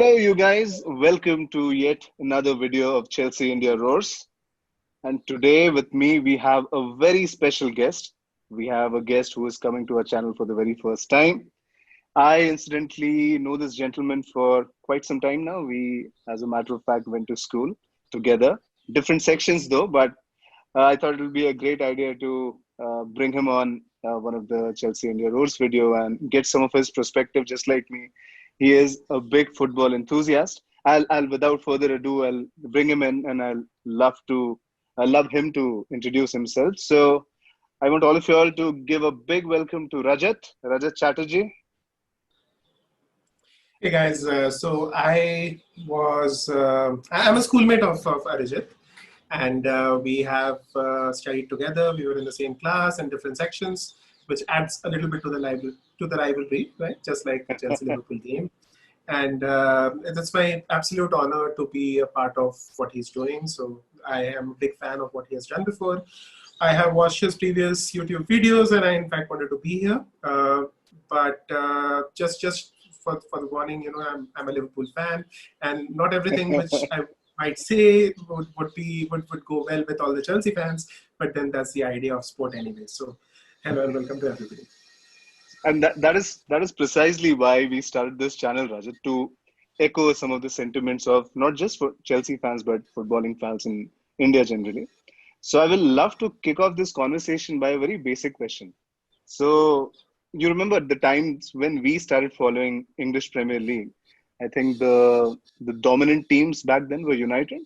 Hello, you guys. Welcome to yet another video of Chelsea India Roars. And today, with me, we have a very special guest. We have a guest who is coming to our channel for the very first time. I incidentally know this gentleman for quite some time now. We, as a matter of fact, went to school together, different sections though, but I thought it would be a great idea to bring him on one of the Chelsea India Roars video and get some of his perspective, just like me. He is a big football enthusiast. Without further ado, I'll bring him in, and I love him to introduce himself. So I want all of you all to give a big welcome to Rajat Chatterjee. Hey guys, so I'm a schoolmate of Arijit, and we have studied together. We were in the same class and different sections, which adds a little bit to the rivalry, right? Just like the Chelsea Liverpool game. And it's my absolute honor to be a part of what he's doing. So I am a big fan of what he has done before. I have watched his previous YouTube videos, and I in fact wanted to be here. But just for the warning, I'm a Liverpool fan, and not everything which I might say would go well with all the Chelsea fans. But then that's the idea of sport anyway. So hello and welcome to everybody. And that is precisely why we started this channel, Rajat, to echo some of the sentiments of not just for Chelsea fans but footballing fans in India generally. So I will love to kick off this conversation by a very basic question. So you remember the times when we started following English Premier League? I think the dominant teams back then were United,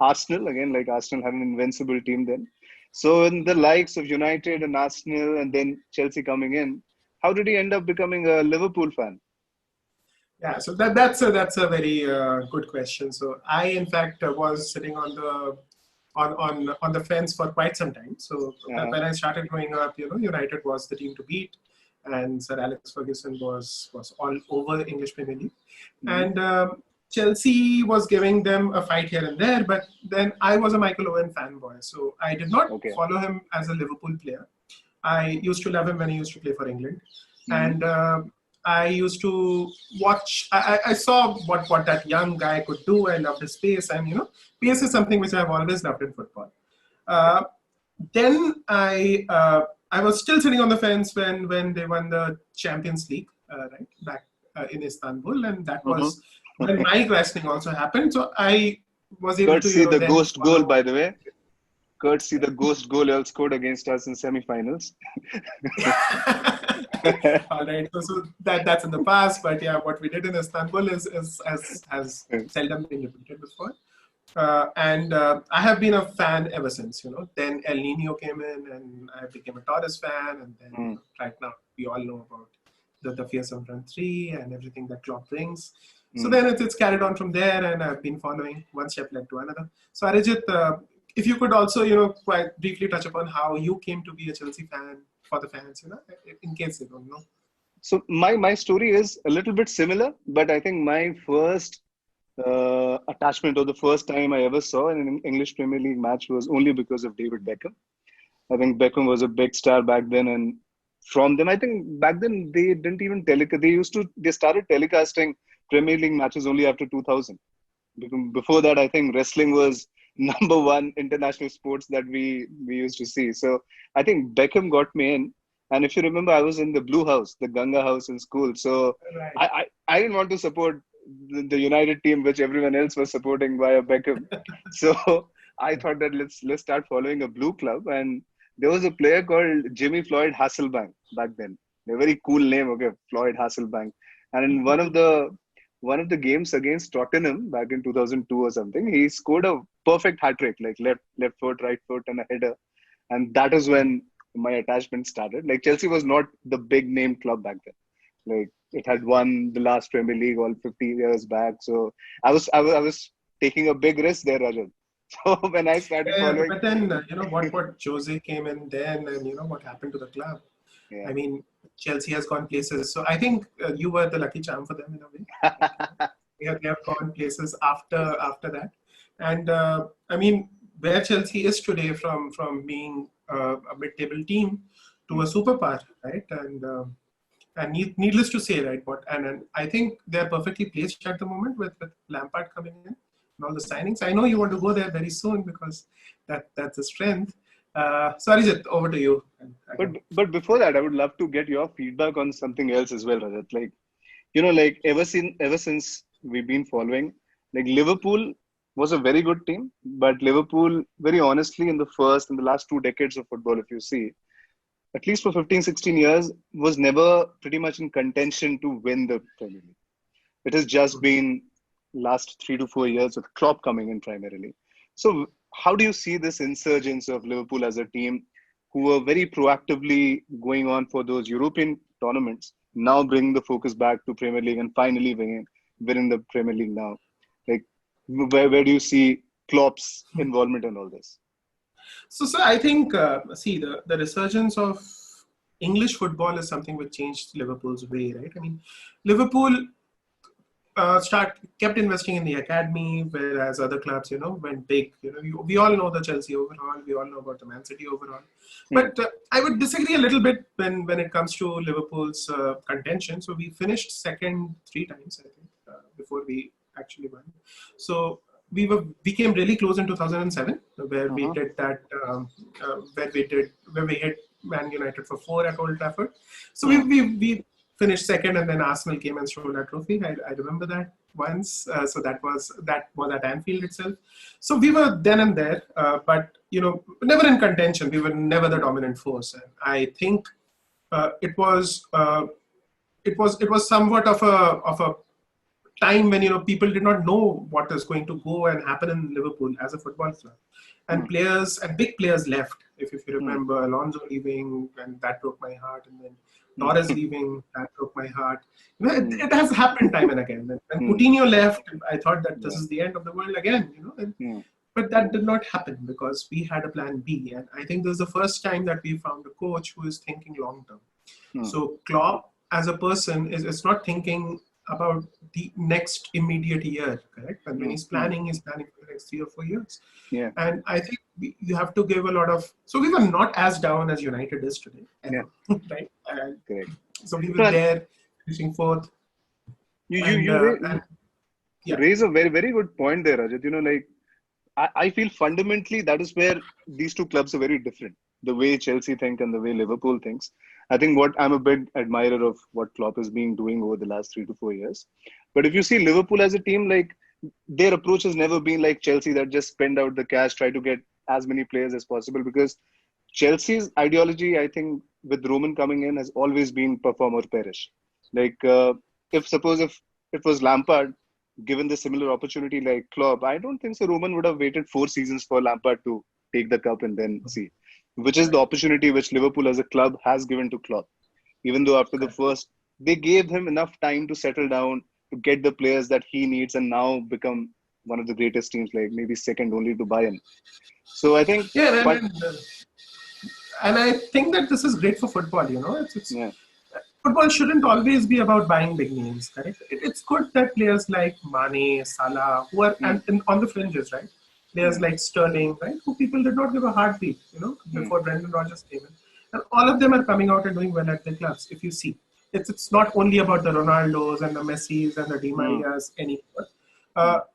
Arsenal again, like Arsenal had an invincible team then. So in the likes of United and Arsenal, and then Chelsea coming in, how did he end up becoming a Liverpool fan? Yeah, so that's a very good question. So I, in fact, was sitting on the fence for quite some time. So when I started growing up, United was the team to beat, and Sir Alex Ferguson was all over English Premier League, and Chelsea was giving them a fight here and there. But then I was a Michael Owen fanboy, so I did not follow him as a Liverpool player. I used to love him when he used to play for England, and I used to watch. I saw what that young guy could do. I loved his pace, and pace is something which I've always loved in football. Then I was still sitting on the fence when they won the Champions League, right back in Istanbul, and that was when my questioning also happened. So I was able Courtesy to the then ghost goal, by the way. Courtesy the ghost goal you all scored against us in semi-finals. All right, so that's in the past, but yeah, what we did in Istanbul has seldom been repeated before. And I have been a fan ever since, Then El Nino came in, and I became a Torres fan, and then right now we all know about the fearsome front three and everything that Klopp brings. So then it's carried on from there, and I've been following one step led to another. So Arijit, if you could also, quite briefly touch upon how you came to be a Chelsea fan for the fans, in case they don't know. So my story is a little bit similar, but I think my first attachment or the first time I ever saw an English Premier League match was only because of David Beckham. I think Beckham was a big star back then, and from them, I think back then they didn't even telecast. They started telecasting Premier League matches only after 2000. Before that, I think wrestling was number one international sports that we used to see. So I think Beckham got me in. And if you remember, I was in the Blue House, the Ganga House in school. So I didn't want to support the United team, which everyone else was supporting via Beckham. So I thought that let's start following a blue club. And there was a player called Jimmy Floyd Hasselbank back then. A very cool name, okay, Floyd Hasselbank. And in one of the games against Tottenham back in 2002 or something, he scored a perfect hat trick, like left foot, right foot, and a header. And that is when my attachment started. Like Chelsea was not the big name club back then. Like it had won the last Premier League all 50 years back. So I was taking a big risk there, Rajat. So when I started following, but then what Jose came in then, and what happened to the club. yeah. I mean, Chelsea has gone places. So I think you were the lucky charm for them in a way. They have gone places after that, and I mean, where Chelsea is today, from being a mid-table team to a superpower, right? And needless to say, right? And I think they're perfectly placed at the moment with Lampard coming in and all the signings. I know you want to go there very soon because that's a strength. Sorry, Jit, over to you. But before that, I would love to get your feedback on something else as well, Rajat. Like, like ever since we've been following, like Liverpool was a very good team, but Liverpool, very honestly, in the last 2 decades of football, if you see, at least for 15, 16 years, was never pretty much in contention to win the Premier League. It has just been last 3 to 4 years with Klopp coming in primarily. So, how do you see this insurgence of Liverpool as a team who were very proactively going on for those European tournaments, now bringing the focus back to Premier League and finally winning the Premier League now? Like, where do you see Klopp's involvement in all this? So I think, see, the resurgence of English football is something which changed Liverpool's way, right? I mean, Liverpool kept investing in the academy, whereas other clubs, went big. We all know the Chelsea overall, we all know about the Man City overall. But I would disagree a little bit when it comes to Liverpool's contention. So we finished second 3 times, I think, before we actually won. So we came really close in 2007, where we did that, where we hit Man United for 4 at Old Trafford. So we finished second, and then Arsenal came and stole that trophy. I remember that once. So that was at Anfield itself. So we were then and there, but never in contention. We were never the dominant force. And I think it was somewhat of a time when people did not know what is going to go and happen in Liverpool as a football club, and players and big players left. If you remember, Alonso leaving, and that broke my heart, and then Torres leaving, that broke my heart. It has happened time and again. When Coutinho left, I thought that this is the end of the world again. But that did not happen because we had a plan B, and I think this is the first time that we found a coach who is thinking long term. So Klopp, as a person, is not thinking about the next immediate year, correct? And when he's planning for the next 3 or 4 years. Yeah. And I think you have to give a lot of. So we were not as down as United is today, right? Correct. So we were there, finishing fourth. You raise a very, very good point there, Rajat. I feel fundamentally that is where these two clubs are very different. The way Chelsea think and the way Liverpool thinks. I think I'm a big admirer of what Klopp has been doing over the last 3 to 4 years. But if you see Liverpool as a team, like their approach has never been like Chelsea, that just spend out the cash, try to get as many players as possible. Because Chelsea's ideology, I think, with Roman coming in, has always been perform or perish. Like if it was Lampard given the similar opportunity like Klopp, I don't think so. Roman would have waited 4 seasons for Lampard to take the cup and then see. Which is the opportunity which Liverpool as a club has given to Klopp. Even though after the first, they gave him enough time to settle down, to get the players that he needs, and now become one of the greatest teams, like maybe second only to Bayern. So I think... And I think that this is great for football, Football shouldn't always be about buying big names, correct? It's good that players like Mane, Salah, who are on the fringes, right? Players like Sterling, right, who people did not give a heartbeat, before Brendan Rodgers came in. And all of them are coming out and doing well at their clubs, if you see. It's not only about the Ronaldos and the Messis and the Di Marias anymore.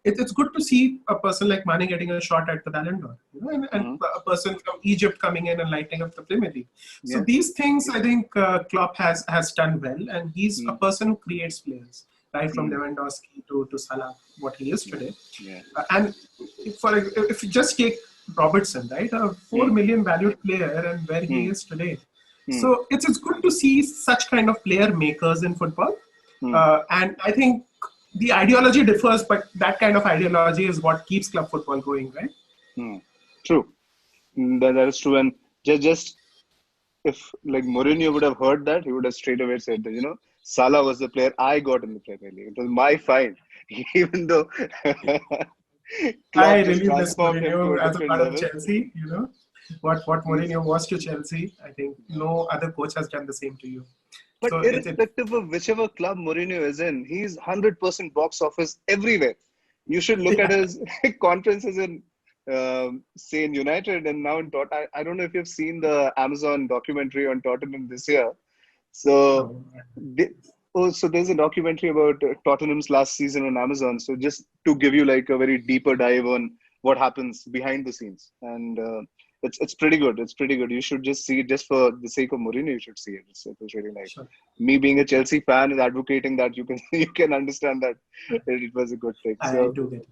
It's good to see a person like Mane getting a shot at the Ballon d'Or, and a person from Egypt coming in and lighting up the Premier League. So these things, I think, Klopp has done well, and he's a person who creates players, right, from Lewandowski to Salah, what he is today. And if you just take Robertson, right, a 4 million valued player, and where he is today. So it's good to see such kind of player makers in football. And I think the ideology differs, but that kind of ideology is what keeps club football going, right? True. That is true. And just if like Mourinho would have heard that, he would have straight away said that, Salah was the player I got in the Premier League. It was my find, even though I really miss Mourinho as a part of Chelsea. What Mourinho was to Chelsea, I think no other coach has done the same to you. But so irrespective of whichever club Mourinho is in, he's 100% box office everywhere. You should look at his conferences in, say, in United and now in Tottenham. I don't know if you've seen the Amazon documentary on Tottenham this year. So, No. they, so there's a documentary about Tottenham's last season on Amazon. So just to give you like a very deeper dive on what happens behind the scenes, and it's pretty good. It's pretty good. You should just see it just for the sake of Mourinho. You should see it. It was really nice. Sure. Me being a Chelsea fan is advocating that you can you can understand that it was a good thing. I So, do get it.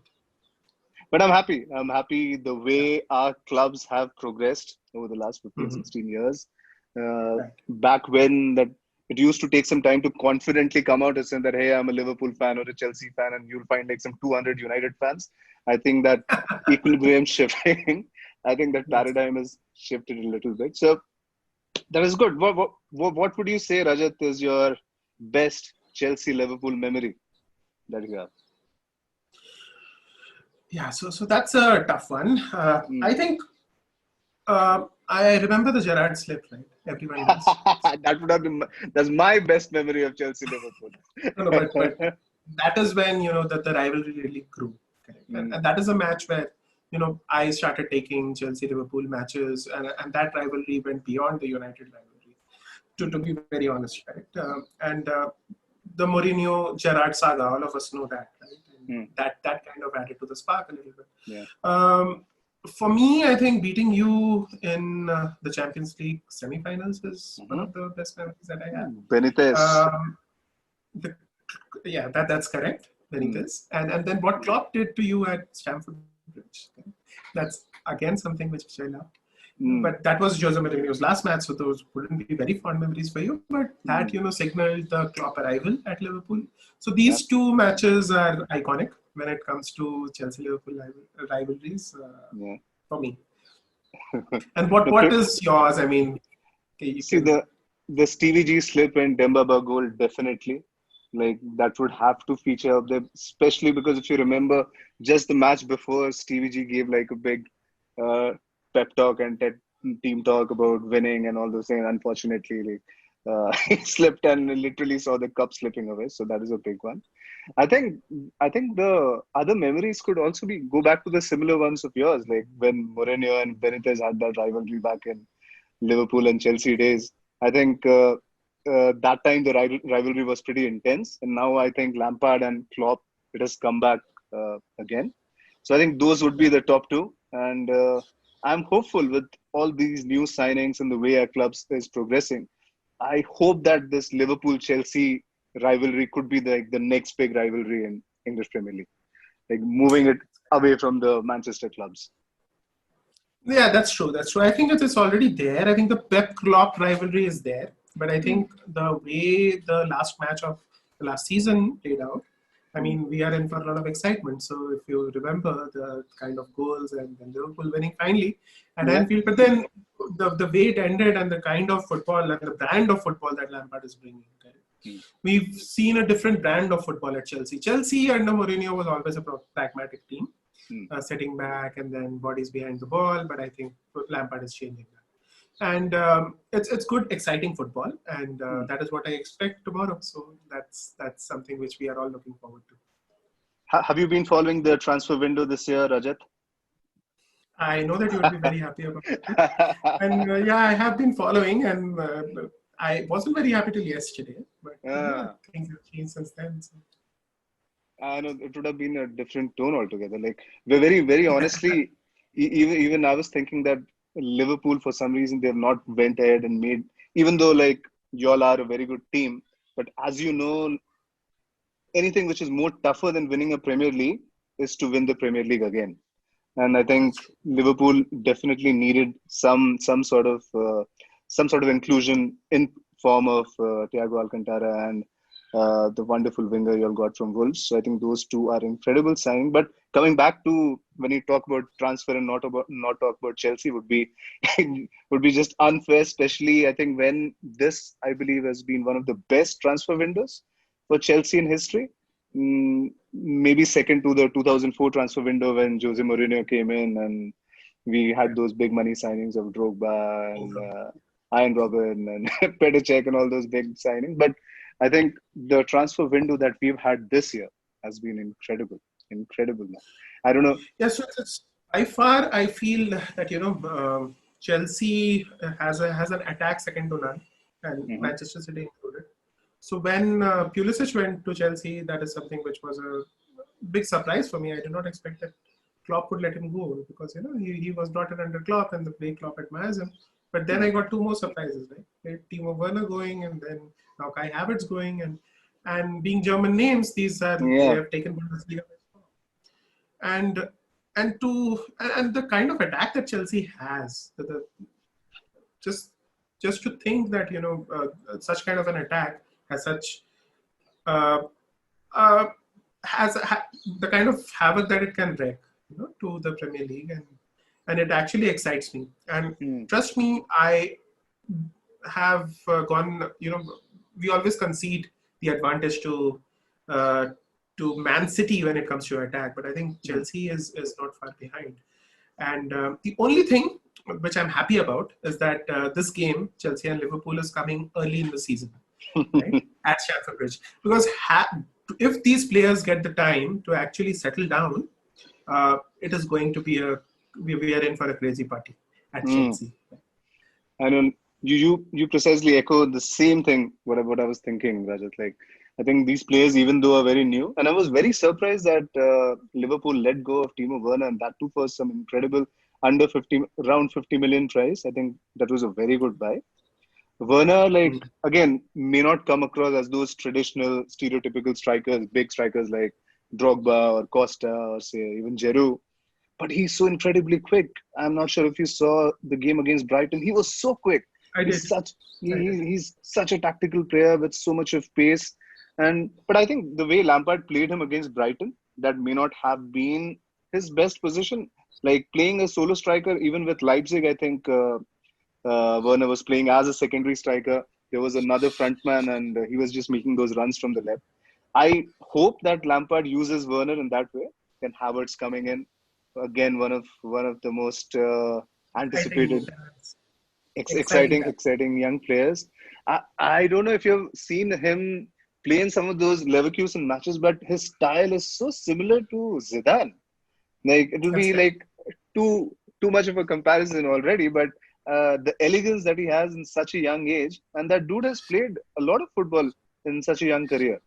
but I'm happy. I'm happy the Yeah. way our clubs have progressed over the last 15, Mm-hmm. 16 years. Right. Back when that it used to take some time to confidently come out and say that, hey, I'm a Liverpool fan or a Chelsea fan, and you'll find like some 200 United fans. I think that equilibrium shifting. I think that That's paradigm has shifted a little bit. So that is good. What would you say, Rajat, is your best Chelsea Liverpool memory that you have? yeah. So that's a tough one. I Hmm. think I remember the Gerrard slip, right? Everyone does. That would have been that's my best memory of Chelsea Liverpool. No, no, but that is when that the rivalry really grew. Correct? And Mm, that is a match where I started taking Chelsea Liverpool matches, and that rivalry went beyond the United rivalry. To be very honest, right? And the Mourinho Gerrard saga, all of us know that, right? And mm, that kind of added to the spark a little bit. yeah. For me, I think beating you in the Champions League semi-finals is one Hmm. of the best memories that I have. Benitez. Um, the, yeah, that's correct, Mm, Benitez. And then what Klopp did to you at Stamford Bridge, okay? That's again something which I love. mm, But that was Jose Mourinho's last match, so those wouldn't be very fond memories for you. But that mm, signaled the Klopp arrival at Liverpool. So yeah. these two matches are iconic when it comes to Chelsea Liverpool rivalries Yeah. for me. And what Okay. is yours? I mean, okay, you See can. the Stevie G slip and Dembaba goal definitely. Like that would have to feature up there, especially because if you remember, just the match before, Stevie G gave like a big uh, pep talk and team talk about winning and all those things. Unfortunately, like he slipped and literally saw the cup slipping away. So that is a big one. I think I think the other memories could also be go back to the similar ones of yours, like when Mourinho and Benitez had that rivalry back in Liverpool and Chelsea days. I think that time the rivalry was pretty intense, and now I think Lampard and Klopp it has come back again. So I think those would be the top two, and I'm hopeful with all these new signings and the way our clubs is progressing. I hope that this Liverpool Chelsea rivalry could be the next big rivalry in English Premier League, like moving Yeah. it away from the Manchester clubs. Yeah, that's true. That's true. I think it's already there. I think the Pep Klopp rivalry is there, but I Mm, think the way the last match of the last season played out, I mm, mean, we are in for a lot of excitement. So if you remember the kind of goals and then Liverpool winning finally at yeah. Anfield, but then the way it ended and the kind of football and the brand of football that Lampard is bringing. Right? Mm, We've seen a different brand of football at Chelsea. Chelsea under Mourinho was always a pragmatic team, mm, sitting back and then bodies behind the ball. But I think Lampard is changing that, and it's good, exciting football, and mm. that is what I expect tomorrow. So that's something which we are all looking forward to. Have you been following the transfer window this year, Rajat? I know that you will be very happy about it, and yeah, I have been following, and I wasn't very happy till yesterday, but yeah, Ah, things have changed since then. So. I know it would have been a different tone altogether. Like we're very honestly, even I was thinking that Liverpool for some reason they have not went ahead and made, even though like y'all are a very good team, but as you know, anything which is more tougher than winning a Premier League is to win the Premier League again. And I That's think true. Liverpool definitely needed some sort of inclusion in form of Thiago Alcantara and the wonderful winger you all got from Wolves. So I think those two are incredible signing. But coming back to when you talk about transfer and not talk about Chelsea would be would be just unfair. Especially I think when this I believe has been one of the best transfer windows for Chelsea in history. Maybe second to the 2004 transfer window when Jose Mourinho came in and we had Yeah. those big money signings of Drogba and Iron Robin and Petacek and all those big signings. But I think the transfer window that we've had this year has been incredible, incredible. Man. I don't know. Yeah, so it's, by far, I feel that Chelsea has an attack second to none. and Mm-hmm. Manchester City included. So when Pulisic went to Chelsea, that is something which was a big surprise for me. I did not expect that Klopp would let him go because he was brought in under Klopp and the way Klopp admires him. But then I got two more surprises, right? Timo Werner going, and then now Kai Havertz going, and being German names, they Yeah. have taken Bundesliga, and and the kind of attack that Chelsea has, just just to think that such kind of an attack has such uh, uh, the kind of havoc that it can wreak, to the Premier League, and it actually excites me. And Mm. trust me, I have gone. We always concede the advantage uh, to Man City when it comes to attack, but I think Mm. Chelsea is not far behind. And the only thing which I'm happy about is that this game, Chelsea and Liverpool, is coming early in the season, right, at Stamford Bridge. Because if these players get the time to actually settle down, it is going to be we are in for a crazy party at Mm. Chelsea. I know you precisely echo the same thing. What I was thinking, Rajat. Like, I think these players, even though are very new, and I was very surprised that Liverpool let go of Timo Werner, and that too for some incredible under 50, around 50 million price. I think that was a very good buy. Werner, like, Mm. again, may not come across as those traditional stereotypical strikers, big strikers like Drogba or Costa or say even Giroud, but he's so incredibly quick. I'm not sure if you saw the game against Brighton. He was so quick. I did. He's such I did. he's such a tactical player with so much of pace. And but I think the way Lampard played him against Brighton, that may not have been his best position. Like playing a solo striker, even with Leipzig, I think Werner was playing as a secondary striker. There was another frontman, and he was just making those runs from the left. I hope that Lampard uses Werner in that way. Then Havertz coming in again, one of the most Exciting, anticipated, exciting. exciting young players. I don't know if you've seen him play in some of those Leverkusen matches, but his style is so similar to Zidane. Like it will That's be correct. like too much of a comparison already, but the elegance that he has in such a young age, and that dude has played a lot of football in such a young career.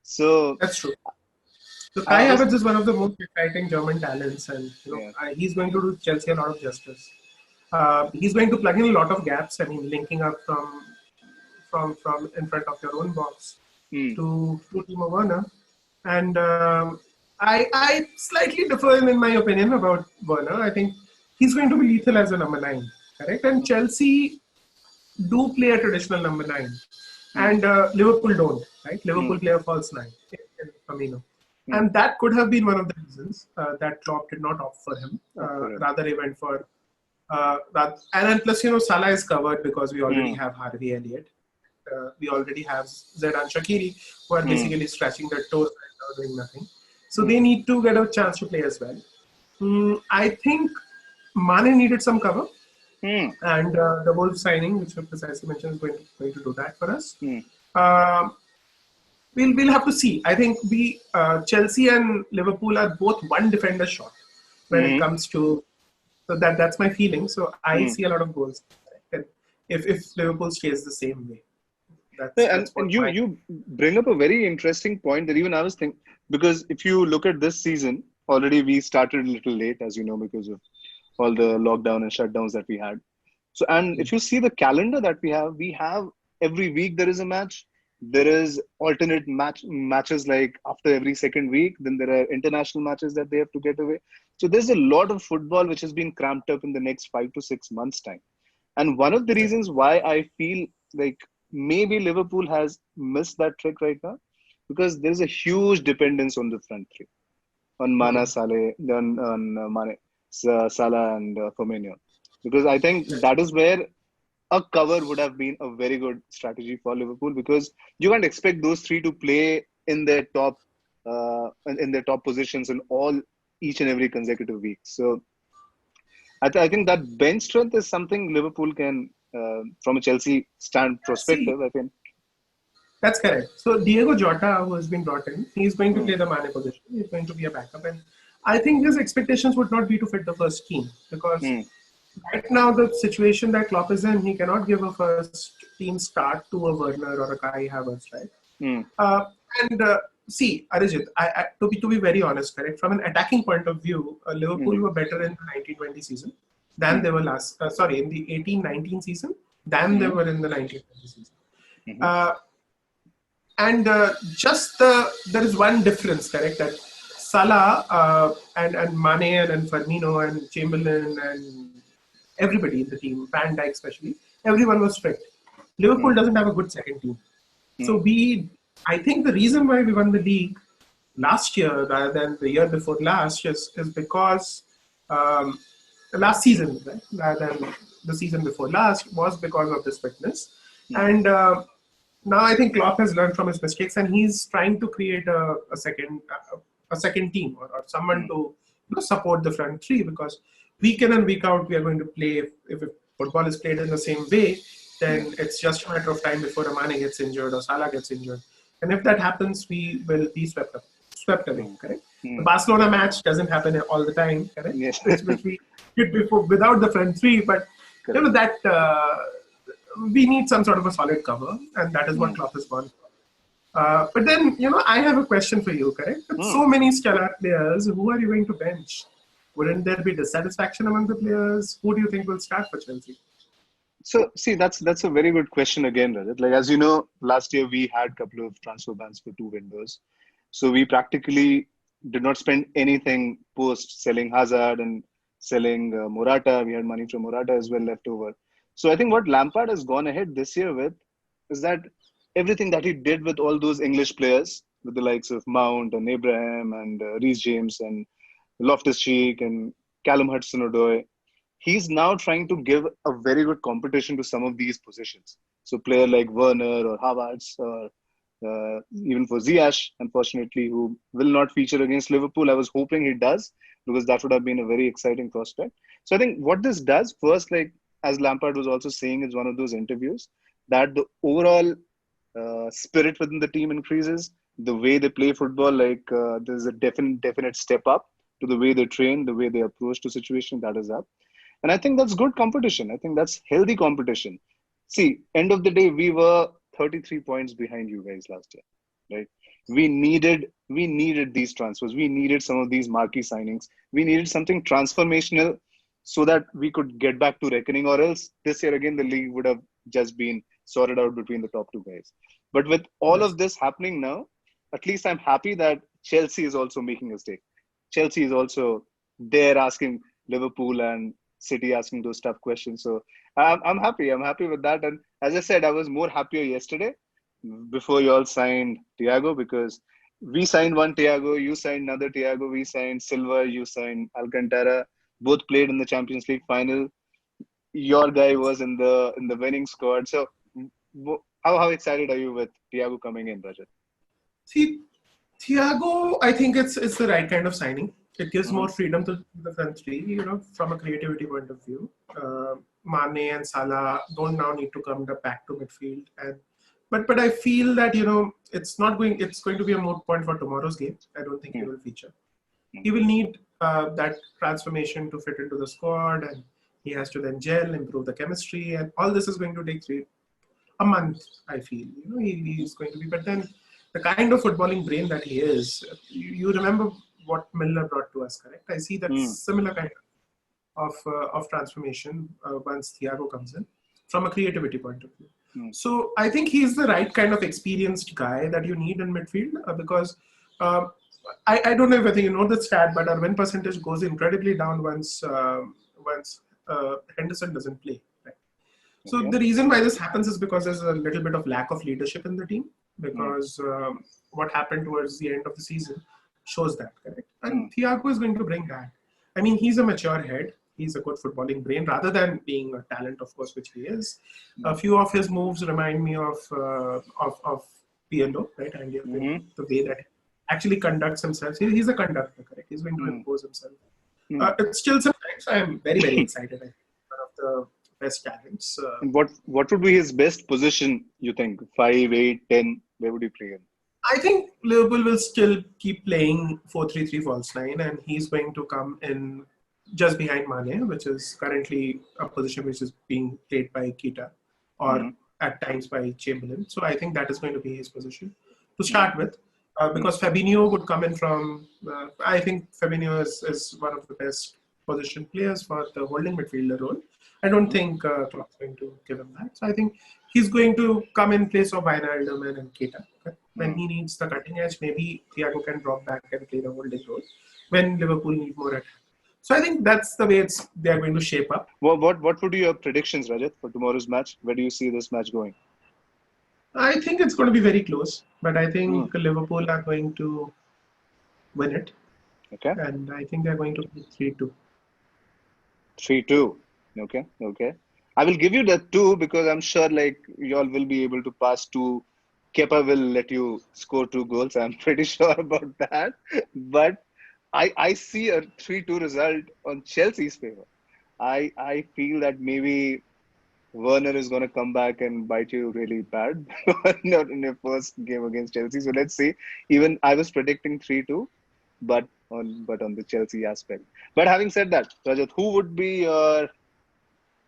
So That's true. So Kai I was Havertz is one of the most exciting German talents, and yeah. he's going to do Chelsea a lot of justice. He's going to plug in a lot of gaps. I mean, linking up from in front of your own box Hmm. to Timo Werner, and I slightly differ in my opinion about Werner. I think he's going to be lethal as a number 9, correct? And Chelsea do play a traditional number 9, Hmm. and Liverpool don't, right? Hmm. Liverpool play a false 9 in Firmino. Hmm. And that could have been one of the reasons that Klopp did not opt for him. For him. Rather, he went for and then plus Salah is covered because we already Hmm. have Harvey Elliott. We already have Zidane Shaqiri, who are Hmm. basically scratching their toes right now, doing nothing. So Hmm. they need to get a chance to play as well. I think Mane needed some cover, Hmm. and the Wolves signing, which you precisely mentioned, is going to do that for us. Hmm. Uh, we'll have to see. I think we Chelsea and Liverpool are both one defender short when it Hmm. comes to. So that's my feeling. So I Hmm. see a lot of goals. And if Liverpool stays the same way, Yeah, that's and what you my you bring up a very interesting point that even I was thinking, because if you look at this season, already we started a little late, as you know, because of all the lockdown and shutdowns that we had. So, and if you see the calendar that we have every week there is a match. There is alternate matches like after every second week. Then there are international matches that they have to get away. So there's a lot of football which has been cramped up in the next 5 to 6 months time. And one of the reasons why I feel like maybe Liverpool has missed that trick right now, because there's a huge dependence on the front three, on Mana, Saleh, on Mane, Salah, and Firmino. Because I think that is where a cover would have been a very good strategy for Liverpool, because you can't expect those three to play in their top positions in all each and every consecutive week. So I think that bench strength is something Liverpool can, from a Chelsea stand see. perspective, I think. That's correct. So Diego Jota, who has been brought in, he's going to Hmm. play the Mane position. He's going to be a backup, and I think his expectations would not be to fit the first team because Hmm. right now the situation that Klopp is in, he cannot give a first team start to a Werner or a Kai Havertz, right? Mm. Uh, and see, Arijit, to be very honest, correct, from an attacking point of view, Liverpool Mm. were better in the 1920 season than they Mm. were in the 18-19 season than they Mm. were in the 1920 season. Mm. Uh, and there is one difference, correct, that Salah and Mane and Firmino and Chamberlain and everybody in the team, Van Dijk especially, everyone was fit. Liverpool Mm. doesn't have a good second team. So Mm. I think the reason why we won the league last year rather than the year before last is because um, the last season, right, rather than the season before last, was because of this fitness. Mm. And now I think Klopp has learned from his mistakes, and he's trying to create a second team or someone Mm. to support the front three, because week in and week out we are going to play. If football is played in the same way, Yeah. then it's just a matter of time before Mane gets injured or Salah gets injured. And if that happens, we will be swept away. Mm. Correct. The Mm. Barcelona match doesn't happen all the time. Correct. Yes. Which we did before without the front three, but Correct. that we need some sort of a solid cover, and that is what Mm. Klopp has gone for. But then, I have a question for you, correct? With Mm. so many stellar players, who are you going to bench? Wouldn't there be dissatisfaction among the players? Who do you think will start for Chelsea? So see, that's a very good question again, Rajat. Like as you know, last year we had a couple of transfer bans for 2 windows, so we practically did not spend anything post selling Hazard and selling Morata. We had money from Morata as well left over. So I think what Lampard has gone ahead this year with is that everything that he did with all those English players, with the likes of Mount and Abraham and Reece James and Loftus-Cheek and Callum Hudson-Odoi, he's now trying to give a very good competition to some of these positions. So player like Werner or Havertz or even for Ziyech, unfortunately, who will not feature against Liverpool. I was hoping he does because that would have been a very exciting prospect. So I think what this does first, like as Lampard was also saying in one of those interviews, that the overall spirit within the team increases. The way they play football, like there's a definite step up to the way they train, the way they approach to situation. That is up. And I think that's good competition. I think that's healthy competition. See, end of the day, we were 33 points behind you guys last year, right? We needed these transfers. We needed some of these marquee signings. We needed something transformational so that we could get back to reckoning, or else this year again the league would have just been sorted out between the top two guys. But with all Yes. of this happening now, at least I'm happy that Chelsea is also making a stake. Chelsea is also there asking Liverpool and City asking those tough questions. So I'm happy. I'm happy with that. And as I said, I was more happier yesterday before you all signed Thiago, because we signed one Thiago, you signed another Thiago, we signed Silva, you signed Alcantara. Both played in the Champions League final. Your guy was in the winning squad. So how excited are you with Thiago coming in, Rajat? See, Thiago, I think it's the right kind of signing. It gives Mm-hmm. more freedom to the front three, from a creativity point of view. Mane and Salah don't now need to come back to midfield, and but I feel that it's going to be a moot point for tomorrow's game. I don't think he will feature. He will need that transformation to fit into the squad, and he has to then gel, improve the chemistry, and all this is going to take a month. I feel he's going to be, but then the kind of footballing brain that he is, you remember what Milner brought to us, correct? I see that Mm. similar kind of transformation once Thiago comes in from a creativity point of view. Mm. So I think he's the right kind of experienced guy that you need in midfield, because uh, I don't know if you know the stat, but our win percentage goes incredibly down once Henderson doesn't play. Right? So Okay. the reason why this happens is because there's a little bit of lack of leadership in the team. Mm. Because what happened towards the end of the season shows that, correct? And Mm. Thiago is going to bring that. I mean, he's a mature head. He's a good footballing brain, rather than being a talent, of course, which he is. A Mm. few of his moves remind me of PLO, right? And Mm-hmm. the way that he actually conducts himself. He's a conductor, correct? He's going to Mm. impose himself. Mm. It's still sometimes I'm very, very excited. I think one of the best talents. And what would be his best position, you think? 5, 8, 10? Where would he play in? I think Liverpool will still keep playing 4-3-3 false nine, and he's going to come in just behind Mane, which is currently a position which is being played by Keita or at times by Chamberlain. So I think that is going to be his position to start with. Because Fabinho would come in from, I think Fabinho is one of the best position players for the holding midfielder role. I don't think Klopp's going to give him that. So I think he's going to come in place of Wijnaldum and Keita. Okay? When he needs the cutting edge, maybe Thiago can drop back and play the holding role. When Liverpool need more attack. So I think that's the way they're going to shape up. What would be your predictions, Rajat, for tomorrow's match? Where do you see this match going? I think it's going to be very close, but I think Liverpool are going to win it. Okay. And I think they're going to be 3-2. 3-2. Okay. I will give you the 2 because I'm sure like y'all will be able to pass 2. Kepa will let you score 2 goals. I'm pretty sure about that. But I see a 3-2 result on Chelsea's favor. I feel that maybe Werner is going to come back and bite you really bad not in your first game against Chelsea. So let's see. Even I was predicting 3-2, but on the Chelsea aspect. But having said that, Rajat, who would be your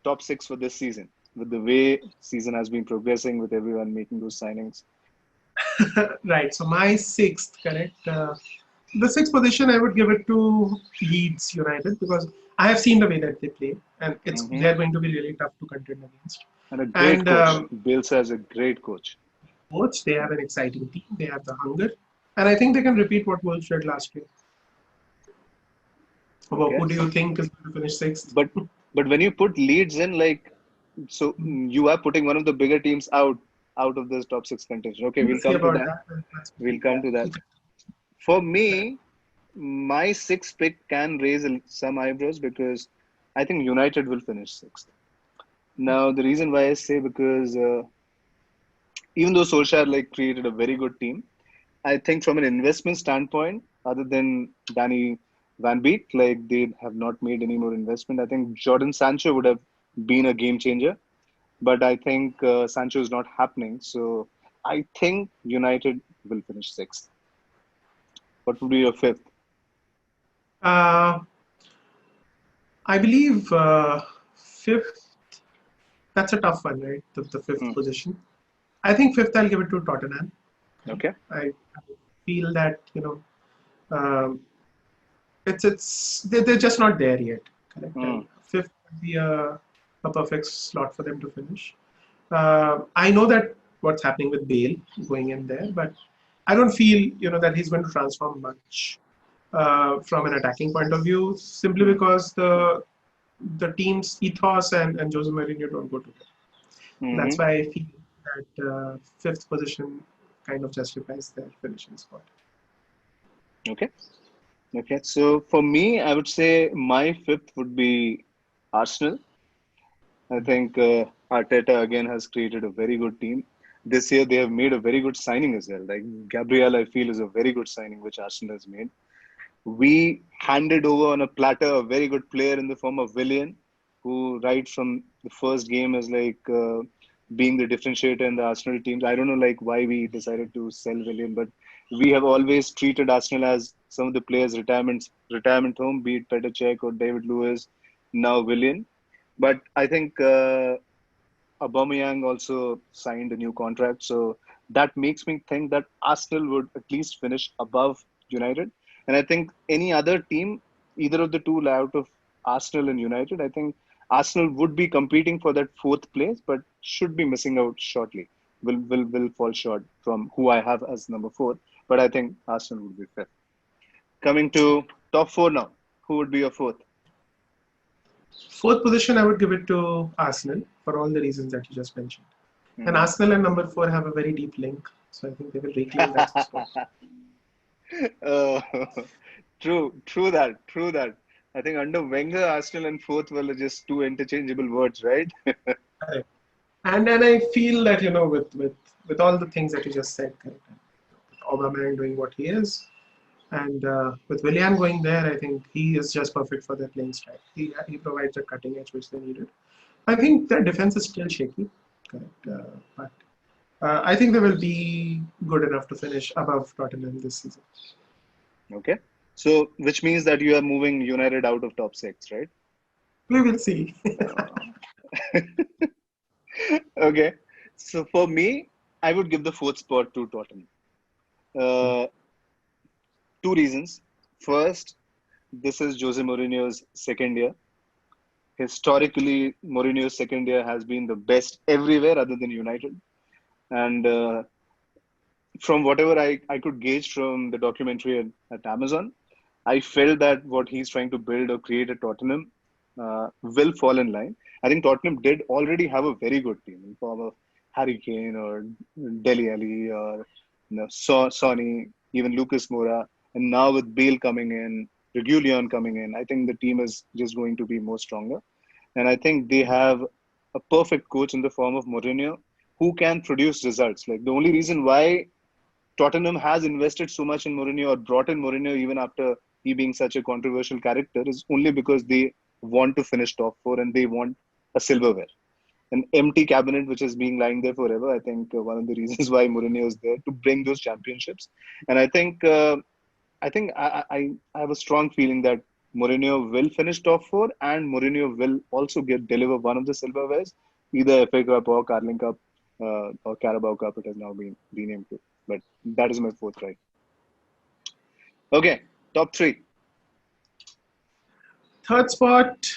top 6 for this season? With the way season has been progressing, with everyone making those signings. Right. So my 6th, correct. The 6th position, I would give it to Leeds United because I have seen the way that they play, and they're going to be really tough to contend against. And a great coach. Bielsa is a great coach. They have an exciting team. They have the hunger, and I think they can repeat what Wolves did last year. Okay. Who do you think is going to finish 6th? But when you put Leeds in, like, so you are putting one of the bigger teams out of this top 6 contention. Okay, we'll come to that. We'll come to that. For me, my 6th pick can raise some eyebrows because I think United will finish 6th. Now, the reason why I say because even though Solskjaer like created a very good team, I think from an investment standpoint, other than Danny Van Beek, like they have not made any more investment. I think Jordan Sancho would have been a game changer, but I think Sancho is not happening. So I think United will finish 6th. What would be your 5th? I believe 5th. That's a tough one, right? The 5th position. I think 5th, I'll give it to Tottenham. Okay. I feel that they're just not there yet. Correct. 5th would be a perfect slot for them to finish. I know that what's happening with Bale going in there, but I don't feel that he's going to transform much from an attacking point of view, simply because the team's ethos and Jose Mourinho don't go together. That's why I feel that 5th position kind of justifies their finishing spot. Okay. So for me, I would say my 5th would be Arsenal. I think Arteta again has created a very good team. This year they have made a very good signing as well. Like Gabriel, I feel is a very good signing which Arsenal has made. We handed over on a platter a very good player in the form of Willian, who right from the first game is like being the differentiator in the Arsenal teams. I don't know like why we decided to sell Willian, but we have always treated Arsenal as some of the players' retirement home, be it Petr Cech or David Luiz, now Willian. But I think Aubameyang also signed a new contract, so that makes me think that Arsenal would at least finish above United. And I think any other team, either of the two out of Arsenal and United, I think Arsenal would be competing for that 4th place, but should be missing out shortly. Will fall short from who I have as number 4. But I think Arsenal would be 5th. Coming to top 4 now. Who would be your 4th? 4th position, I would give it to Arsenal for all the reasons that you just mentioned. And Arsenal and number 4 have a very deep link. So I think they will reclaim that spot. True that. I think under Wenger, Arsenal and 4th were just 2 interchangeable words, right? Correct. And then I feel that, with all the things that you just said, Aubameyang doing what he is, and with Willian going there, I think he is just perfect for their playing style. He provides a cutting edge which they needed. I think their defense is still shaky, correct, but I think they will be good enough to finish above Tottenham this season. Okay. So, which means that you are moving United out of top six, right? We will see. Okay. So for me, I would give the fourth spot to Tottenham. Uh, Two reasons. First, this is Jose Mourinho's second year. Historically, Mourinho's second year has been the best everywhere other than United. And from whatever I could gauge from the documentary at Amazon, I felt that what he's trying to build or create at Tottenham will fall in line. I think Tottenham did already have a very good team in form of Harry Kane or Dele Alli or Sonny, even Lucas Moura, and now with Bale coming in, Reguilon coming in, I think the team is just going to be more stronger. And I think they have a perfect coach in the form of Mourinho who can produce results. Like the only reason why Tottenham has invested so much in Mourinho or brought in Mourinho even after he being such a controversial character is only because they want to finish top four and they want a silverware. An empty cabinet which is being lying there forever. I think one of the reasons why Mourinho is there to bring those championships. And I have a strong feeling that Mourinho will finish top four and Mourinho will also deliver one of the silverwares, either FA Cup or Carling Cup or Carabao Cup. It has now been renamed to. But that is my fourth right. Okay, top three. Third spot,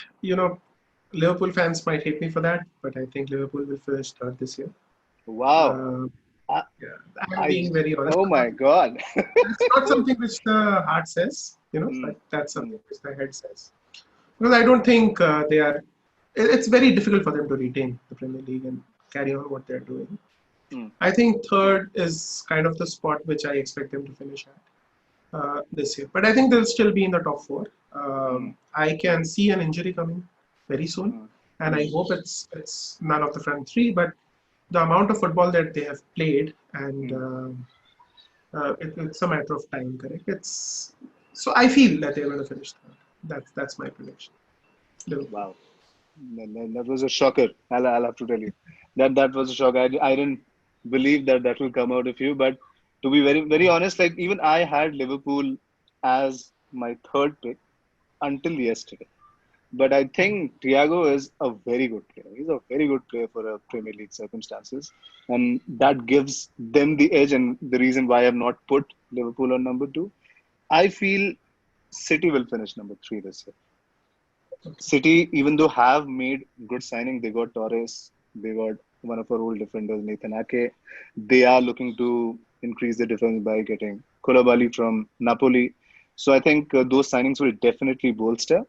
Liverpool fans might hate me for that, but I think Liverpool will finish third this year. Wow. Uh, I, yeah, I'm I being very honest. oh my God. That's not something which the heart says, Mm, but that's mm, something which the head says. Because I don't think they are. It's very difficult for them to retain the Premier League and carry on what they're doing. mm, I think third is kind of the spot which I expect them to finish at this year. But I think they'll still be in the top four. mm, I can see an injury coming very soon, mm, and I mm, hope it's none of the front three. But the amount of football that they have played, and mm. it's a matter of time. Correct? It's so I feel that they're going to finish third. That's my prediction. Liverpool. Wow. That was a shocker. I'll have to tell you that was a shock. I didn't believe that that will come out of you. But to be very very honest, like even I had Liverpool as my third pick until yesterday. But I think Thiago is a very good player. He's a very good player for a Premier League circumstances, and that gives them the edge. And the reason why I've not put Liverpool on number two, I feel City will finish number three this year. City, even though have made good signing, they got Torres, they got one of our old defenders, Nathan Ake. They are looking to increase the defense by getting Koulibaly from Napoli. So I think those signings will definitely bolster.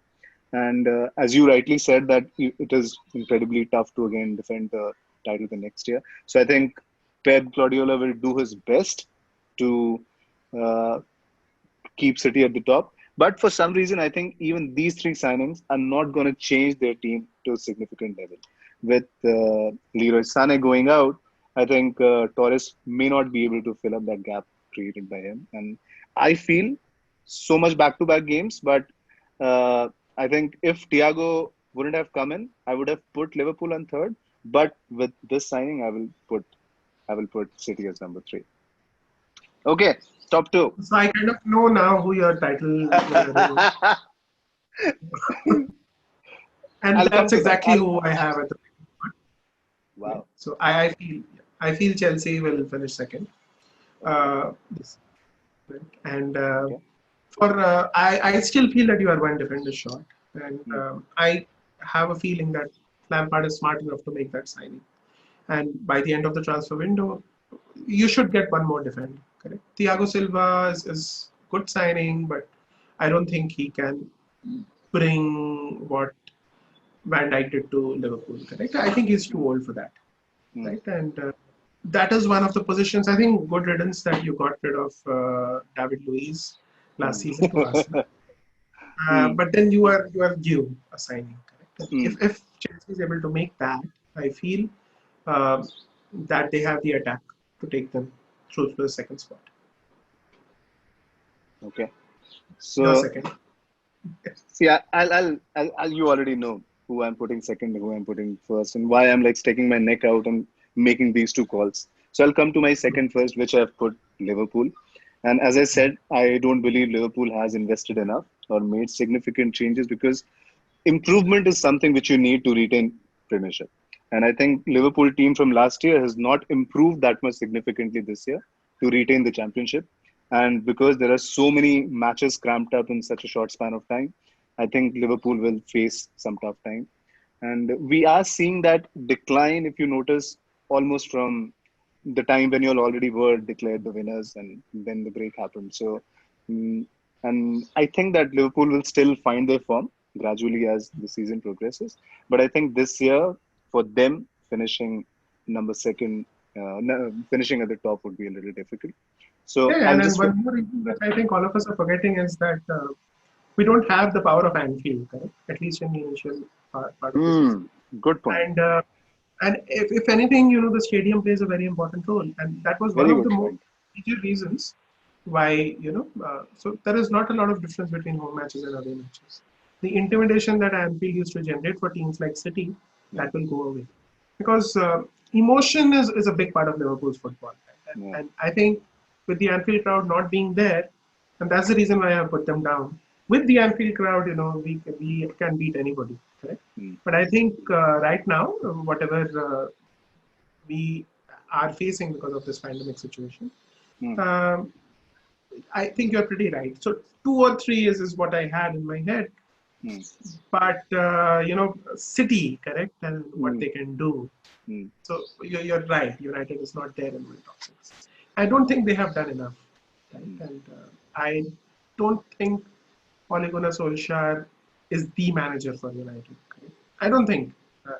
And as you rightly said, that it is incredibly tough to again defend the title the next year. So I think Pep Guardiola will do his best to uh, keep City at the top. But for some reason, I think even these three signings are not going to change their team to a significant level. With Leroy Sané going out, I think Torres may not be able to fill up that gap created by him. And I feel so much back-to-back games, but I think if Thiago wouldn't have come in, I would have put Liverpool on third. But with this signing, I will put City as number three. Okay, top two. So I kind of know now who your title winner is, and I'll come that's to that. exactly who I have at the moment. Wow. So I feel Chelsea will finish second. Okay. This, right? And Okay. I still feel that you are one defender short, and Hmm. I have a feeling that Lampard is smart enough to make that signing. And by the end of the transfer window, you should get one more defender. Correct. Thiago Silva is good signing, but I don't think he can bring what Van Dijk did to Liverpool. Correct. I think he's too old for that. Hmm. Right. And that is one of the positions. I think good riddance that you got rid of David Luiz last Hmm. season to Arsenal. Hmm. But then you are due a signing. Correct. And Hmm. if Chelsea is able to make that, I feel uh, that they have the attack to take them through to the second spot. Okay. Your So, second. see, you already know who I'm putting second, who I'm putting first, and why I'm like sticking my neck out and making these two calls. So I'll come to my second first, which I've put Liverpool. And as I said, I don't believe Liverpool has invested enough or made significant changes because improvement is something which you need to retain Premiership. And I think Liverpool team from last year has not improved that much significantly this year to retain the championship. And because there are so many matches cramped up in such a short span of time, I think Liverpool will face some tough time. And we are seeing that decline, if you notice, almost from the time when you all already were declared the winners and then the break happened. So, mm, and I think that Liverpool will still find their form gradually as the season progresses. But I think this year, for them, finishing number second, finishing at the top would be a little difficult. So Yeah, I'll and then just, one more reason that I think all of us are forgetting is that we don't have the power of Anfield, correct? At least in the initial part of the season. good point. And if anything, the stadium plays a very important role, and that was one Very of the good more point. major reasons why so there is not a lot of difference between home matches and away matches. The intimidation that Anfield used to generate for teams like City, Yeah, that will go away because emotion is a big part of Liverpool's football, right? yeah. And I think with the Anfield crowd not being there, and that's the reason why I put them down. With the Anfield crowd, we can beat anybody, correct? Mm, But I think right now, whatever we are facing because of this pandemic situation, mm, um, I think you're pretty right. So 2 or 3 is what I had in my head. mm, But City, correct, and what mm, they can do. mm, So you're right. United is not there in my top six. I don't think they have done enough, right? mm. And I don't think Ole Gunnar Solskjaer is the manager for United. Correct? I don't think,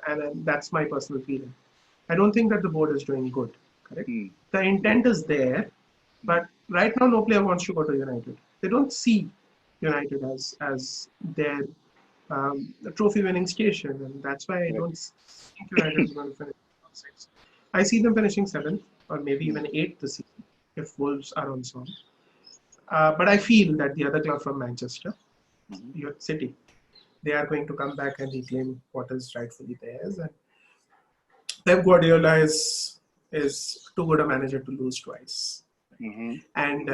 and that's my personal feeling. I don't think that the board is doing good. Correct. Mm, The intent is there, mm, but right now no player wants to go to United. They don't see United as their trophy winning station, and that's why I correct. don't think United is going to finish top six. I see them finishing seventh or maybe Mm, even eighth this season if Wolves are on song. But I feel that the other club from Manchester, mhm, York City, they are going to come back and reclaim what is rightfully theirs. And Pep Guardiola is too good a manager to lose twice, mhm, and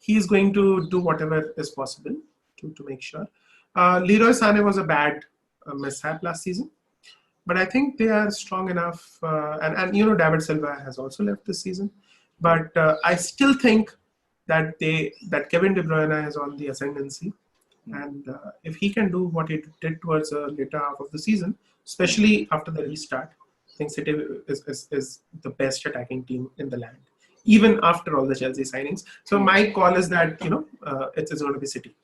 he is going to do whatever is possible to make sure. Leroy Sané was a bad mishap last season, but I think they are strong enough. And David Silva has also left this season, correct. but I still think that Kevin De Bruyne is on the ascendancy, Mm, and if he can do what he did towards the later half of the season, mm, especially after the restart, I think City is the best attacking team in the land, even after all the Chelsea signings. So mm. my call is that it's going to be City.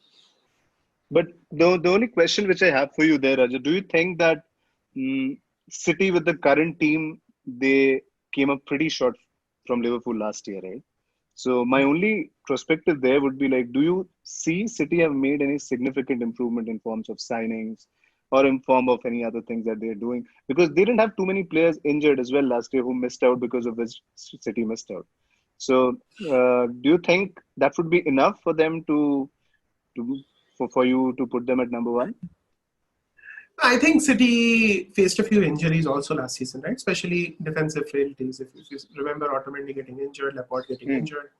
But the only question which I have for you there, Rajat, do you think that City with the current team, they came up pretty short from Liverpool last year, right? So my only perspective there would be like, do you see City have made any significant improvement in forms of signings or in form of any other things that they're doing? Because they didn't have too many players injured as well last year who missed out because of which City missed out. So do you think that would be enough for them to for you to put them at number one? I think City faced a few injuries also last season, right? Especially defensive frailties. If you remember Otamendi getting injured, Laporte getting Hmm. injured.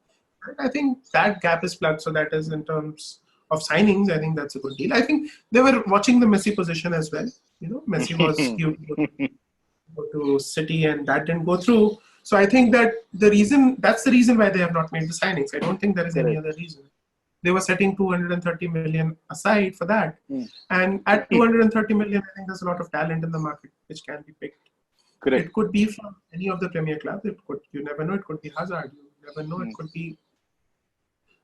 I think that gap is plugged. So that is in terms of signings, I think that's a good deal. I think they were watching the Messi position as well. Messi was due to go to City and that didn't go through. So I think that's the reason why they have not made the signings. I don't think there is any Correct. other reason. They were setting 230 million aside for that. Hmm. And at 230 million, I think there's a lot of talent in the market which can be picked. Correct. It could be from any of the Premier clubs. You never know. It could be Hazard. You never know. It Hmm. could be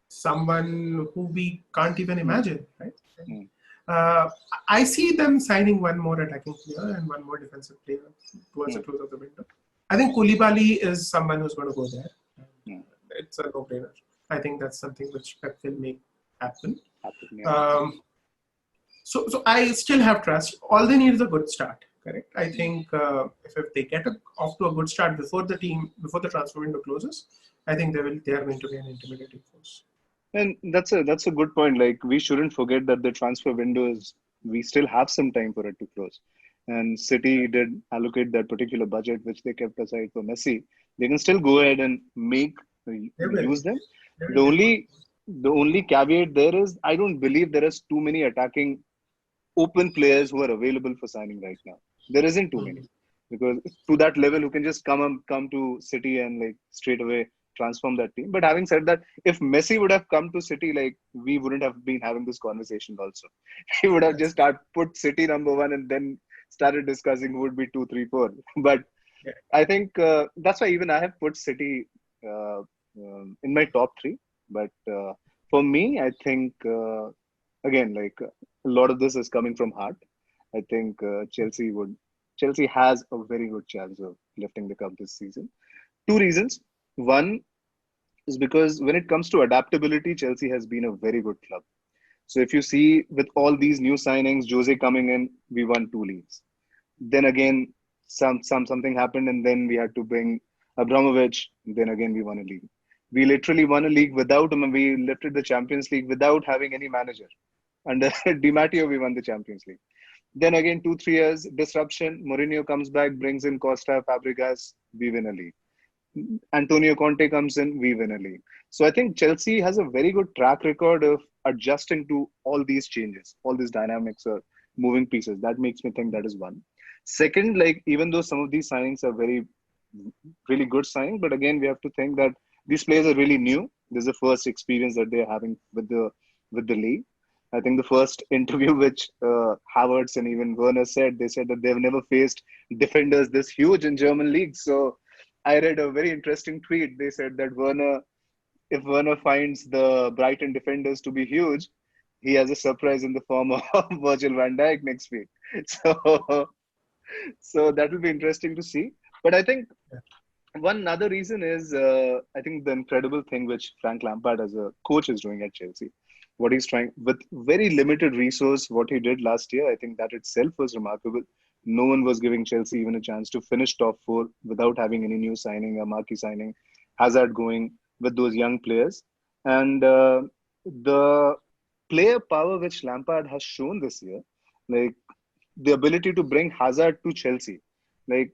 someone who we can't even Hmm. imagine, right? Hmm. Uh, I see them signing one more attacking player and one more defensive player towards the Hmm. close of the window. I think Koulibaly is someone who's going to go there. Hmm. It's a no-brainer. I think that's something which Pep will make happen. Happen, yeah. Um, so I still have trust. All they need is a good start. Correct. I Hmm. think if they get off to a good start before the transfer window closes, I think they are going to be an intimidating force. And that's a good point. Like we shouldn't forget that the transfer window is we still have some time for it to close. And City did allocate that particular budget which they kept aside for Messi. They can still go ahead and make They will. use them. The only caveat there is I don't believe there is too many attacking open players who are available for signing right now. There isn't too many because to that level who can just come to City and like straight away transform that team. But having said that, if Messi would have come to City, like we wouldn't have been having this conversation also. He would have just Yes. put City number one and then started discussing who would be two, three, four. But Yeah. I think that's why even I have put City in my top three. But for me, I think again, like a lot of this is coming from heart. I think Chelsea has a very good chance of lifting the cup this season. Two reasons. One is because when it comes to adaptability, Chelsea has been a very good club. So if you see with all these new signings, Jose coming in, we won two leagues. Then again, something happened, and then we had to bring Abramovich. Then again, we won a league. We literally won a league without him. We lifted the Champions League without having any manager. Under Di Matteo, we won the Champions League. Then again, 2 3 years disruption. Mourinho comes back, brings in Costa, Fabregas. We win a league. Antonio Conte comes in, we win a league. So I think Chelsea has a very good track record of adjusting to all these changes, all these dynamics or moving pieces. That makes me think that is one. Second, like even though some of these signings are very really good signing, but again we have to think that these players are really new. This is the first experience that they're having with the league. I think the first interview which Havertz and even Werner said, they said that they've never faced defenders this huge in German leagues. So I read a very interesting tweet. They said that if Werner finds the Brighton defenders to be huge, he has a surprise in the form of Virgil van Dijk next week. So, so that will be interesting to see. But I think one other reason is I think the incredible thing which Frank Lampard as a coach is doing at Chelsea. What he's trying with very limited resource, what he did last year, I think that itself was remarkable. No one was giving Chelsea even a chance to finish top four without having any new signing, a marquee signing, Hazard going with those young players. And the player power which Lampard has shown this year, like the ability to bring Hazard to Chelsea, like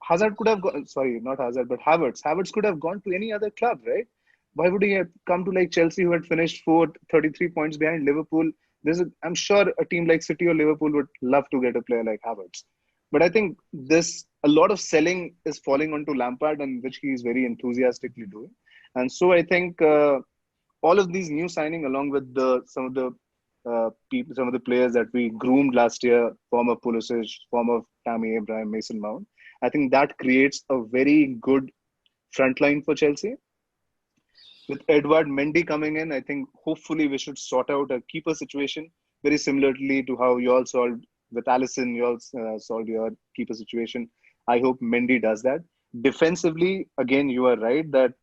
Hazard could have gone, sorry, not Hazard, but Havertz. Havertz could have gone to any other club, right? Why would he have come to like Chelsea, who had finished fourth, 33 points behind Liverpool? I'm sure a team like City or Liverpool would love to get a player like Havertz. But I think a lot of selling is falling onto Lampard, and which he is very enthusiastically doing. And so I think all of these new signing, along with some of the people, some of the players that we groomed last year, former Pulisic, former Tammy Abraham, Mason Mount, I think that creates a very good front line for Chelsea. With Edward Mendy coming in, I think hopefully we should sort out a keeper situation very similarly to how you all solved with Allison. You all solved your keeper situation. I hope Mendy does that. Defensively, again, you are right that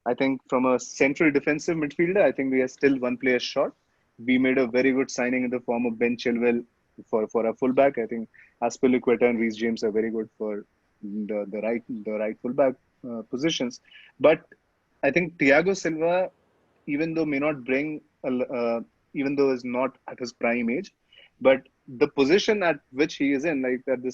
I think from a central defensive midfielder, I think we are still one player short. We made a very good signing in the form of Ben Chilwell for a fullback. I think Aspilicueta and Reece James are very good for the right fullback positions. But I think Thiago Silva, even though may not bring, even though is not at his prime age, but the position at which he is in, like at the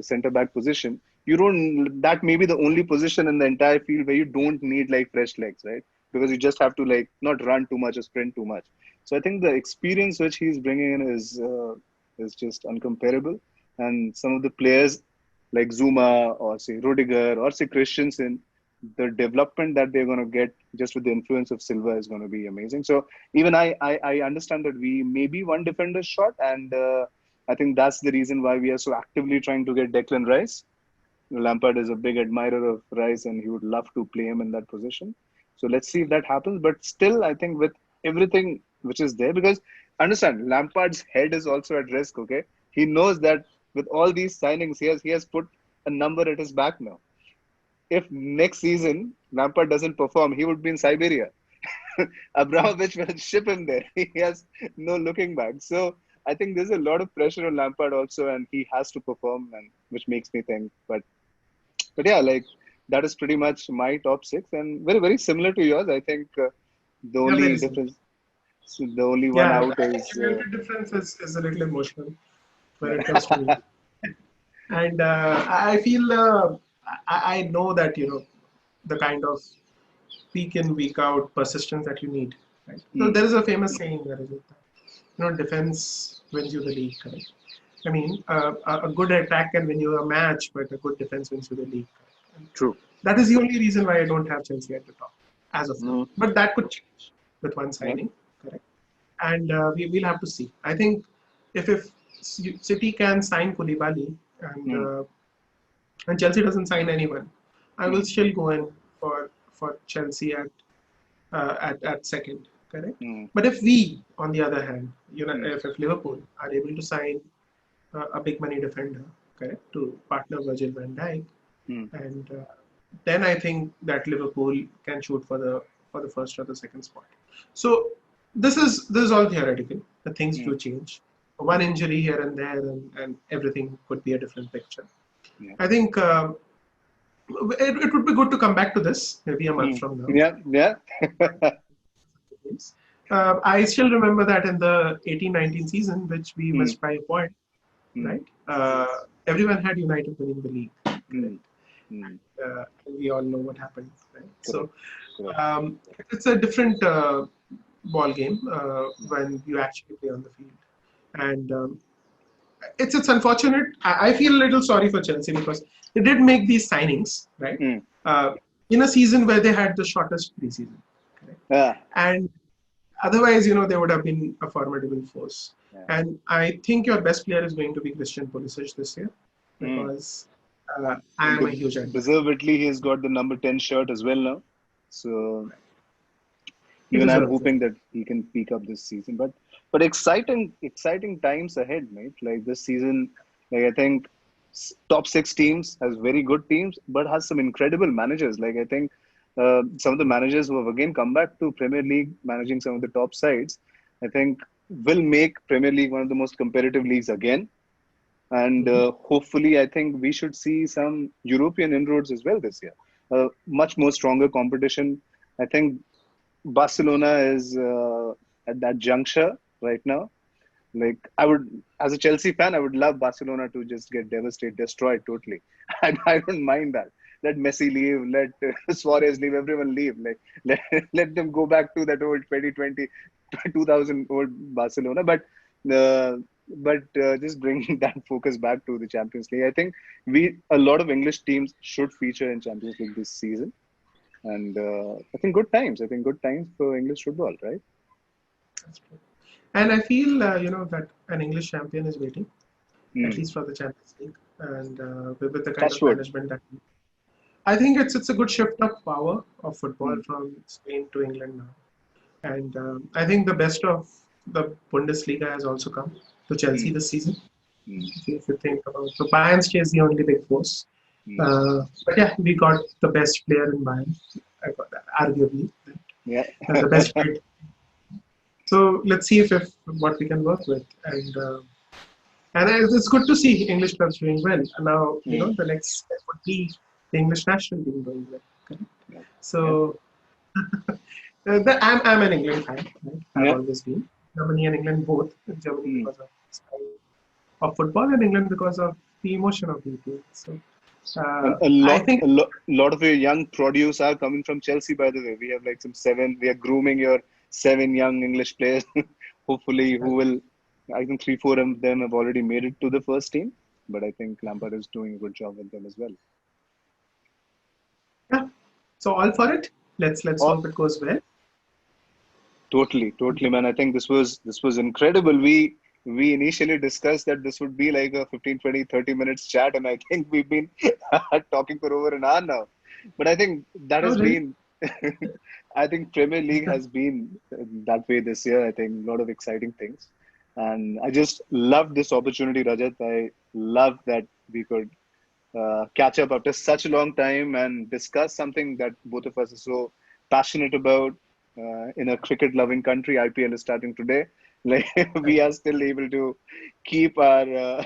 center back position, you don't. That may be the only position in the entire field where you don't need like fresh legs, right? Because you just have to like not run too much or sprint too much. So I think the experience which he's bringing in is just uncomparable. And some of the players like Zuma or say Rudiger or say Christensen, the development that they're going to get just with the influence of Silva is going to be amazing. So even I understand that we may be one defender short, and I think that's the reason why we are so actively trying to get Declan Rice. Lampard is a big admirer of Rice, and he would love to play him in that position. So let's see if that happens. But still, I think with everything which is there, because understand Lampard's head is also at risk. Okay, he knows that with all these signings, he has put a number at his back now. If next season Lampard doesn't perform, he would be in Siberia. Abramovich will ship him there. He has no looking back. So I think there's a lot of pressure on Lampard also, and he has to perform, and which makes me think. But yeah, like that is pretty much my top six, and very very similar to yours. I think the Yeah, only very soon. difference, the only one Yeah, out I is. think United difference is a little emotional when it comes to me. And I feel I know that the kind of week in, week out persistence that you need. Right? So there is a famous saying that is, defense wins you the league. Correct? I mean, a good attack can win you a match, but a good defense wins you the league. And True. that is the only reason why I don't have Chelsea at the top as of now. Mm. But that could change with one Yeah. signing, correct? And we'll have to see. I think if City can sign Koulibaly and Chelsea doesn't sign anyone, I will still go in for Chelsea at second, correct? But if we, on the other hand, if Liverpool are able to sign a big money defender, correct, to partner Virgil van Dijk, and then I think that Liverpool can shoot for the first or the second spot. So this is all theoretical. The things do change. One injury here and there, and everything could be a different picture. Yeah. I think it would be good to come back to this maybe a month from now. Yeah. I still remember that in the 18-19 season, which we missed by a point, right? Everyone had United winning the league. We all know what happened, right? So it's a different ball game when you actually play on the field, and it's unfortunate. I feel a little sorry for Chelsea because they did make these signings, right? In a season where they had the shortest preseason, and otherwise, they would have been a formidable force. Yeah. And I think your best player is going to be Christian Pulisic this year because I am a huge advocate. Deservedly, he's got the number 10 shirt as well now. So even I'm hoping that he can peak up this season. But exciting times ahead, mate. Like this season, like I think top 6 teams has very good teams, but has some incredible managers. Like I think some of the managers who have again come back to Premier League, managing some of the top sides, I think will make Premier League one of the most competitive leagues again. And hopefully, I think we should see some European inroads as well this year. Much more stronger competition. I think Barcelona is at that juncture right now. Like I would, as a Chelsea fan, I would love Barcelona to just get devastated, destroyed totally. I don't mind that. Let Messi leave, let Suarez leave, everyone leave. Like let them go back to that old 2020, 2000 old Barcelona. But just bring that focus back to the Champions League. I think a lot of English teams should feature in Champions League this season. And I think good times. I think good times for English football, right? That's true. And I feel, that an English champion is waiting, at least for the Champions League, and with the kind of management that. I think it's a good shift of power of football from Spain to England now, and I think the best of the Bundesliga has also come to Chelsea this season. If you think about it, so Bayern stays the only big force, but yeah, we got the best player in Bayern, arguably, the best player. So let's see if what we can work with, and it's good to see English clubs doing well. And now the next step would be the English national team doing well. Okay? So I'm an England fan. Right? I've always been. Germany and England both. Germany because of the style of football, and England because of the emotion of the game. So a lot of your young produce are coming from Chelsea. By the way, we have like some 7. We are grooming your 7 young English players. Hopefully, who will. I think 3-4 of them have already made it to the first team. But I think Lampard is doing a good job with them as well. Yeah. So all for it. Let's hope it goes well. Totally, man. I think this was incredible. We initially discussed that this would be like a 15, 20, 30 minutes chat, and I think we've been talking for over an hour now. But I think that has been. I think Premier League has been that way this year. I think a lot of exciting things, and I just love this opportunity, Rajat. I love that we could catch up after such a long time and discuss something that both of us are so passionate about. In a cricket-loving country, IPL is starting today. Like we are still able to keep our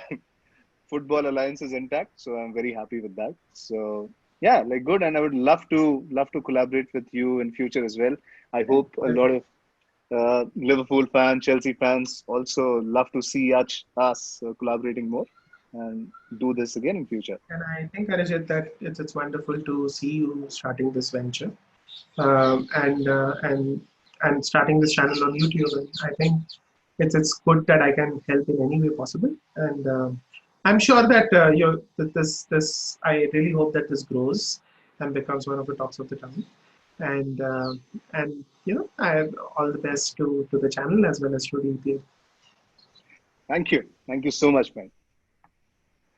football alliances intact, so I'm very happy with that. So yeah, like good, and I would love to collaborate with you in future as well. I hope a lot of Liverpool fans, Chelsea fans also love to see us collaborating more and do this again in future. And I think, Rajat, that it's wonderful to see you starting this venture. And starting this channel on YouTube. And I think it's good that I can help in any way possible. And I'm sure that that this I really hope that this grows and becomes one of the talks of the town. And I have all the best to the channel as well as to the Thank you. Thank you so much, man.